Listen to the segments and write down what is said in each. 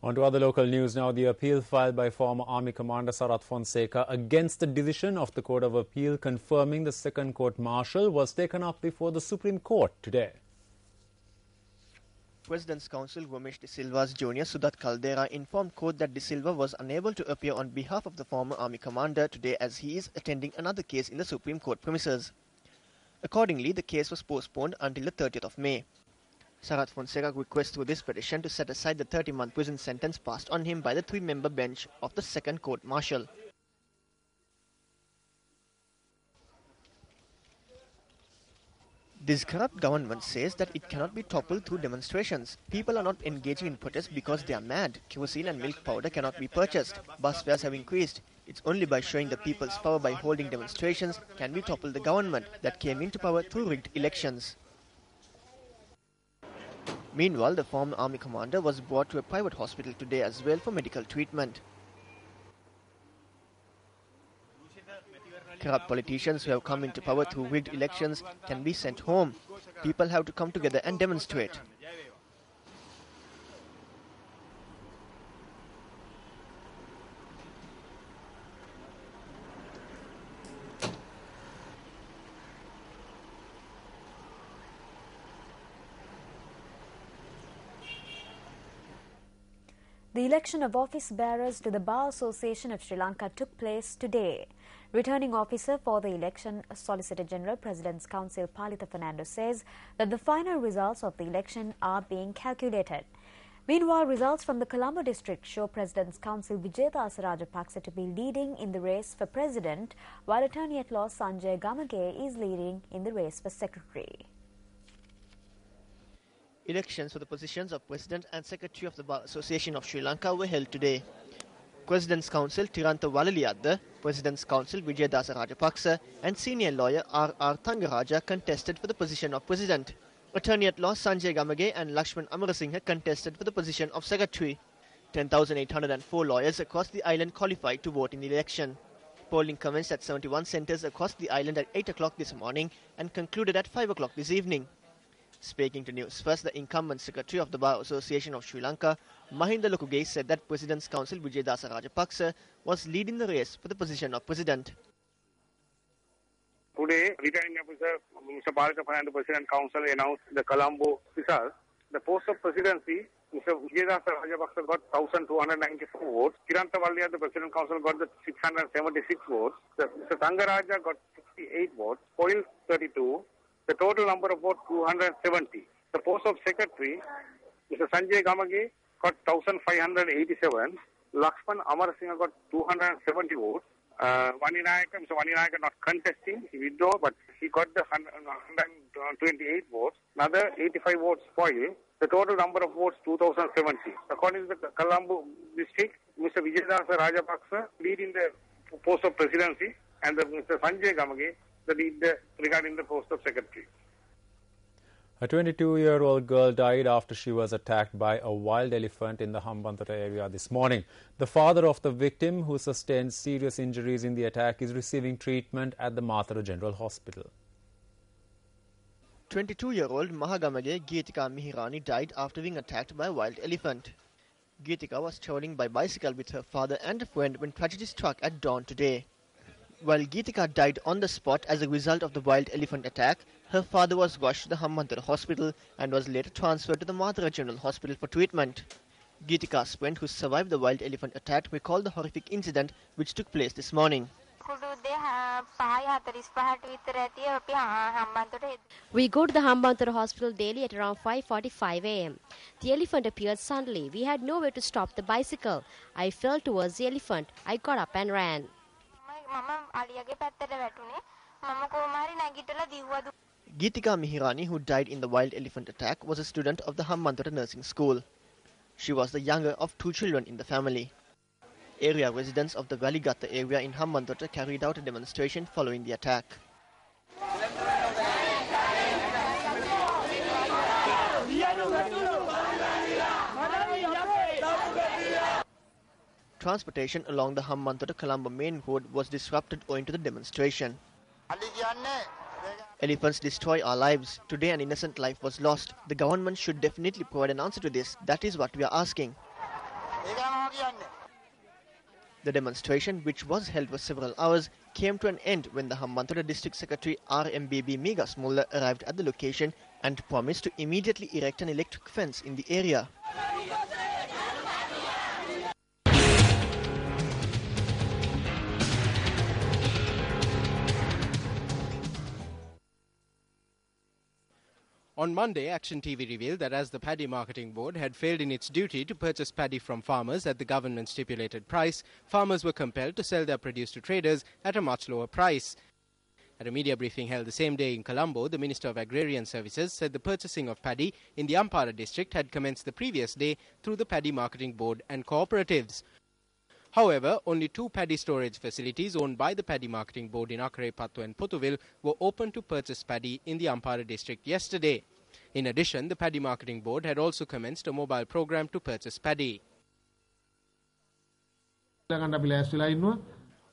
On to other local news now. The appeal filed by former Army Commander Sarath Fonseca against the decision of the Court of Appeal confirming the second court-martial was taken up before the Supreme Court today. President's counsel Gomes de Silva's junior Sudat Caldera informed court that de Silva was unable to appear on behalf of the former Army Commander today as he is attending another case in the Supreme Court premises. Accordingly, the case was postponed until the 30th of May. Sarath Fonseca requests through this petition to set aside the 30-month prison sentence passed on him by the three-member bench of the second court-martial. This corrupt government says that it cannot be toppled through demonstrations. People are not engaging in protests because they are mad. Kerosene and milk powder cannot be purchased. Bus fares have increased. It's only by showing the people's power by holding demonstrations can we topple the government that came into power through rigged elections. Meanwhile, the former army commander was brought to a private hospital today as well for medical treatment. Corrupt politicians who have come into power through rigged elections can be sent home. People have to come together and demonstrate. The election of office bearers to the Bar Association of Sri Lanka took place today. Returning officer for the election, Solicitor General President's Counsel Palitha Fernando says that the final results of the election are being calculated. Meanwhile, results from the Colombo district show President's Counsel Vijayadasa Rajapaksa to be leading in the race for president, while Attorney-at-Law Sanjay Gamage is leading in the race for secretary. Elections for the positions of President and Secretary of the Bar Association of Sri Lanka were held today. President's Counsel Tirantha Walaliyadda, President's Counsel Vijayadasa Rajapaksa and senior lawyer R.R. Thangaraja contested for the position of President. Attorney-at-Law Sanjay Gamage and Lakshman Amarasinghe contested for the position of Secretary. 10,804 lawyers across the island qualified to vote in the election. Polling commenced at 71 centres across the island at 8 o'clock this morning and concluded at 5 o'clock this evening. Speaking to News First, the incumbent Secretary of the Bar Association of Sri Lanka, Mahinda Lokugay, said that President's Counsel Vijayadasa Rajapaksa was leading the race for the position of President. Today, returning officer Mr. Palitha Fernando, President Counsel, announced the Colombo results. The post of presidency, Mr. Vijayadasa Rajapaksa got 1,294 votes. Tirantha Walaliyadda, the President Counsel, got the 676 votes. Mr. Thangaraja got 68 votes. Poil 32. The total number of votes 270. The post of secretary, Mr. Sanjay Gamage got 1,587. Lakshman Amarasinghe got 270 votes. Mr. Vaninayaka not contesting, he withdrew, but he got the 128 votes. Another 85 votes spoiled. The total number of votes 2,070. According to the Colombo district, Mr. Vijayadasa Rajapaksa leading the post of presidency and Mr. Sanjay Gamage the lead regarding the post of secretary. A 22-year-old girl died after she was attacked by a wild elephant in the Hambantota area this morning. The father of the victim, who sustained serious injuries in the attack, is receiving treatment at the Mathura General Hospital. 22-year-old Mahagamage Geetika Mihirani died after being attacked by a wild elephant. Geetika was travelling by bicycle with her father and a friend when tragedy struck at dawn today. While Geetika died on the spot as a result of the wild elephant attack, her father was rushed to the Hambantota Hospital and was later transferred to the Mathura General Hospital for treatment. Geetika's friend, who survived the wild elephant attack, recalled the horrific incident which took place this morning. We go to the Hambantota Hospital daily at around 5:45 a.m. The elephant appeared suddenly. We had nowhere to stop the bicycle. I fell towards the elephant. I got up and ran. Geetika Mihirani, who died in the wild elephant attack, was a student of the Hambantota Nursing School. She was the younger of two children in the family. Area residents of the Valigatta area in Hambantota carried out a demonstration following the attack. Transportation along the Hambantota-Colombo main road was disrupted owing to the demonstration. Elephants destroy our lives. Today an innocent life was lost. The government should definitely provide an answer to this. That is what we are asking. The demonstration, which was held for several hours, came to an end when the Hambantota District Secretary RMBB Migas Mulla arrived at the location and promised to immediately erect an electric fence in the area. On Monday, Action TV revealed that as the Paddy Marketing Board had failed in its duty to purchase paddy from farmers at the government stipulated price, farmers were compelled to sell their produce to traders at a much lower price. At a media briefing held the same day in Colombo, the Minister of Agrarian Services said the purchasing of paddy in the Ampara district had commenced the previous day through the Paddy Marketing Board and cooperatives. However, only 2 paddy storage facilities owned by the Paddy Marketing Board in Akare, Pattu and Potuville were open to purchase paddy in the Ampara district yesterday. In addition, the Paddy Marketing Board had also commenced a mobile program to purchase paddy.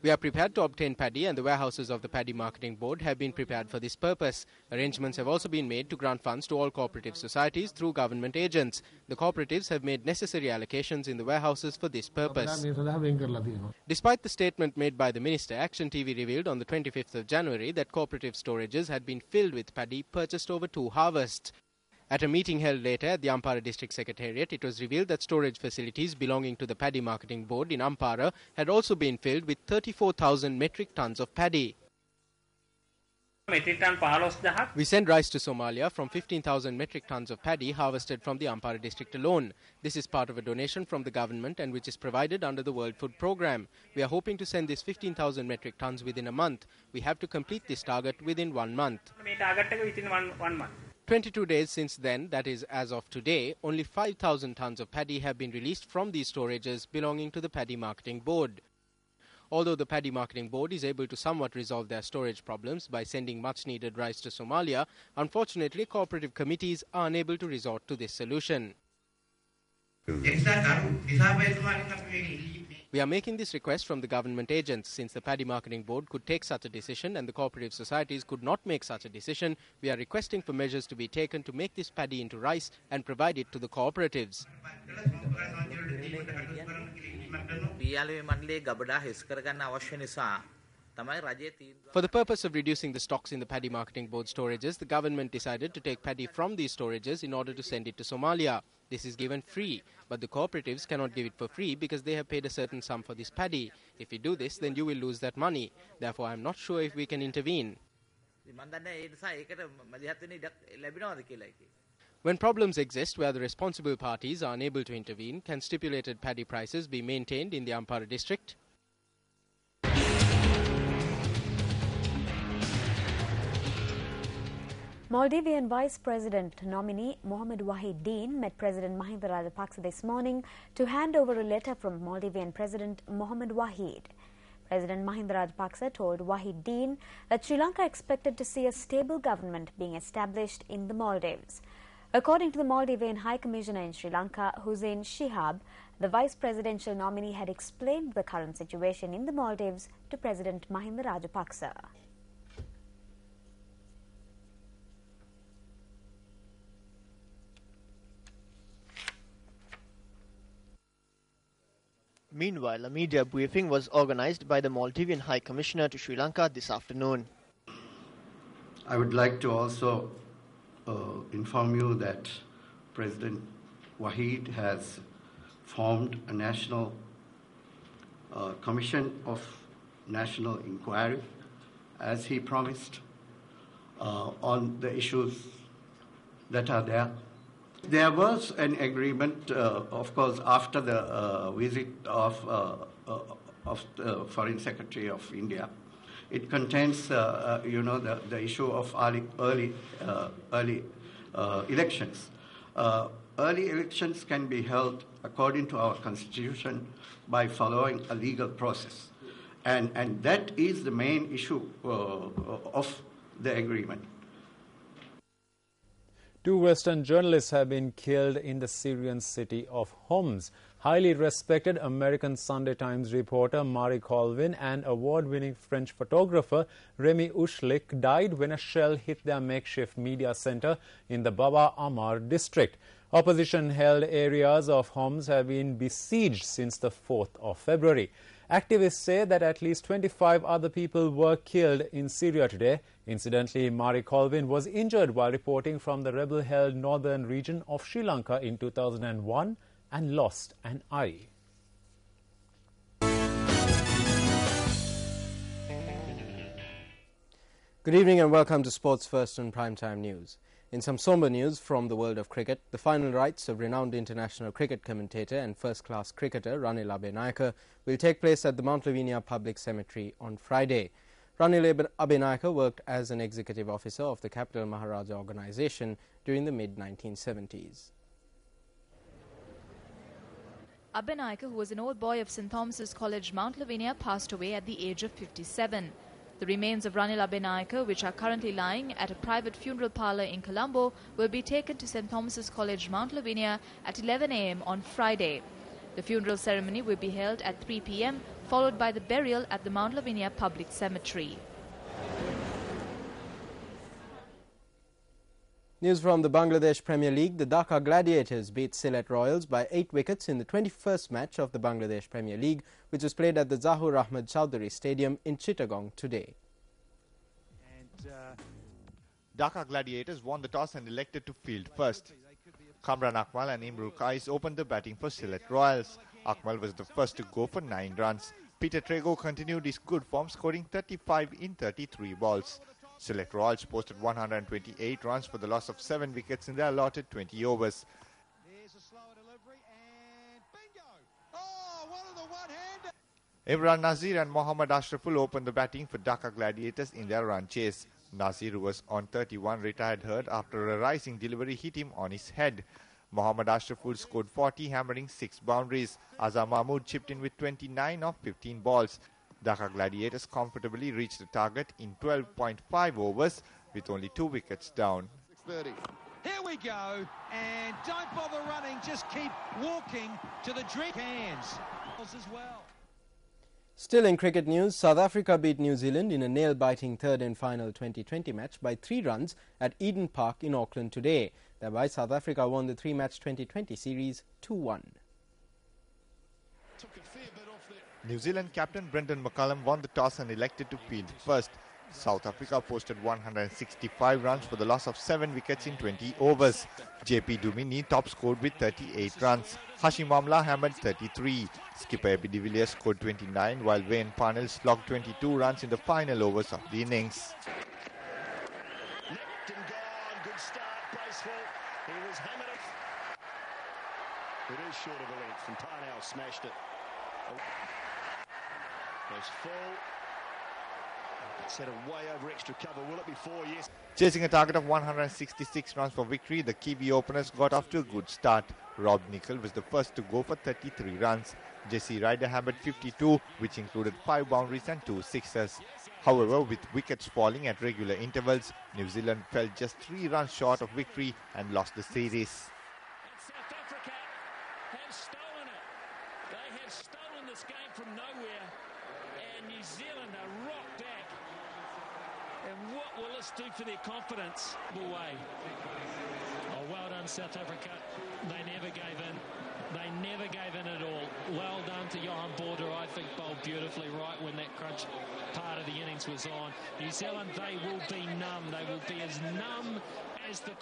We are prepared to obtain paddy, and the warehouses of the Paddy Marketing Board have been prepared for this purpose. Arrangements have also been made to grant funds to all cooperative societies through government agents. The cooperatives have made necessary allocations in the warehouses for this purpose. Despite the statement made by the Minister, Action TV revealed on the 25th of January that cooperative storages had been filled with paddy purchased over 2 harvests. At a meeting held later at the Ampara District Secretariat, it was revealed that storage facilities belonging to the Paddy Marketing Board in Ampara had also been filled with 34,000 metric tons of paddy. We send rice to Somalia from 15,000 metric tons of paddy harvested from the Ampara district alone. This is part of a donation from the government and which is provided under the World Food Programme. We are hoping to send this 15,000 metric tons within a month. We have to complete this target within 1 month. 22 days since then, that is as of today, only 5,000 tons of paddy have been released from these storages belonging to the Paddy Marketing Board. Although the Paddy Marketing Board is able to somewhat resolve their storage problems by sending much-needed rice to Somalia, unfortunately cooperative committees are unable to resort to this solution. We are making this request from the government agents. Since the Paddy Marketing Board could take such a decision and the cooperative societies could not make such a decision, we are requesting for measures to be taken to make this paddy into rice and provide it to the cooperatives. For the purpose of reducing the stocks in the Paddy Marketing Board storages, the government decided to take paddy from these storages in order to send it to Somalia. This is given free, but the cooperatives cannot give it for free because they have paid a certain sum for this paddy. If we do this, then you will lose that money. Therefore, I am not sure if we can intervene. When problems exist where the responsible parties are unable to intervene, can stipulated paddy prices be maintained in the Ampara district? Maldivian Vice President nominee Mohamed Wahid met President Mahinda Rajapaksa this morning to hand over a letter from Maldivian President Mohamed Wahid. President Mahinda Rajapaksa told Wahid that Sri Lanka expected to see a stable government being established in the Maldives. According to the Maldivian High Commissioner in Sri Lanka, Hussein Shihab, the vice presidential nominee had explained the current situation in the Maldives to President Mahinda Rajapaksa. Meanwhile, a media briefing was organized by the Maldivian High Commissioner to Sri Lanka this afternoon. I would like to also inform you that President Wahid has formed a national commission of national inquiry, as he promised, on the issues that are there. There was an agreement, of course, after the visit of the Foreign Secretary of India. It contains, the issue of early elections. Early elections can be held according to our Constitution by following a legal process. And that is the main issue of the agreement. 2 Western journalists have been killed in the Syrian city of Homs. Highly respected American Sunday Times reporter Marie Colvin and award-winning French photographer Remy Ushlik died when a shell hit their makeshift media center in the Baba Ammar district. Opposition-held areas of Homs have been besieged since the 4th of February. Activists say that at least 25 other people were killed in Syria today. Incidentally, Mari Colvin was injured while reporting from the rebel-held northern region of Sri Lanka in 2001 and lost an eye. Good evening and welcome to Sports First and Primetime News. In some somber news from the world of cricket, the final rites of renowned international cricket commentator and first-class cricketer Ranil Abenayaka will take place at the Mount Lavinia Public Cemetery on Friday. Ranil Abenayaka worked as an executive officer of the Capital Maharaja organisation during the mid-1970s. Abenayaka, who was an old boy of St. Thomas's College, Mount Lavinia, passed away at the age of 57. The remains of Ranil Abenayaka, which are currently lying at a private funeral parlour in Colombo, will be taken to St. Thomas's College, Mount Lavinia at 11 a.m. on Friday. The funeral ceremony will be held at 3 p.m, followed by the burial at the Mount Lavinia Public Cemetery. News from the Bangladesh Premier League. The Dhaka Gladiators beat Sylhet Royals by 8 wickets in the 21st match of the Bangladesh Premier League, which was played at the Zahur Ahmad Chowdhury Stadium in Chittagong today. And Dhaka Gladiators won the toss and elected to field first. Kamran Akmal and Imrul Qais opened the batting for Sylhet Royals. Akmal was the first to go for 9 runs. Peter Trego continued his good form, scoring 35 in 33 balls. Sylhet Royals posted 128 runs for the loss of 7 wickets in their allotted 20 overs. There's a slower delivery and bingo! Oh, what are the one-hander? Imran Nazir and Mohammad Ashraful opened the batting for Dhaka Gladiators in their run chase. Nazir, who was on 31, retired hurt after a rising delivery hit him on his head. Mohammad Ashraful scored 40, hammering 6 boundaries. Azhar Mahmood chipped in with 29 of 15 balls. Dhaka Gladiators comfortably reached the target in 12.5 overs with only 2 wickets down. 6:30. Here we go, and don't bother running, just keep walking to the drink cans as well. Still in cricket news, South Africa beat New Zealand in a nail-biting third and final 2020 match by 3 runs at Eden Park in Auckland today. Thereby, South Africa won the 3-match 2020 series 2-1. New Zealand captain Brendan McCullum won the toss and elected to field first. South Africa posted 165 runs for the loss of 7 wickets in 20 overs. JP Dumini top scored with 38 runs. Hashim Amla hammered 33. Skipper Abby de Villiers scored 29, while Wayne Parnell slogged 22 runs in the final overs of the innings. Nipped and gone, good start, Bracewell. He was hammered. It is short of a length, and Parnell smashed it. Goes full. Set it way over extra cover. Will it be 4? Yes. Chasing a target of 166 runs for victory, the Kiwi openers got off to a good start. Rob Nicol was the first to go for 33 runs. Jesse Ryder hammered 52, which included 5 boundaries and 2 sixes. However, with wickets falling at regular intervals, New Zealand fell just 3 runs short of victory and lost the series. South Africa have stolen it. They have stolen this game from nowhere, and New Zealand are rocked back. And what will this do for their confidence? Away. Oh, well done, South Africa. They never gave in. They never gave in at all. Well done to Johan Border. I think bowled beautifully right when that crunch part of the innings was on. New Zealand, they will be numb. They will be as numb as the...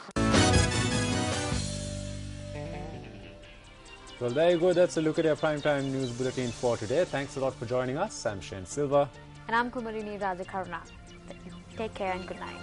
Well, there you go. That's a look at your Primetime News Bulletin for today. Thanks a lot for joining us. I'm Shane Silva. And I'm Kumarini Rajakaruna. Take care and good night.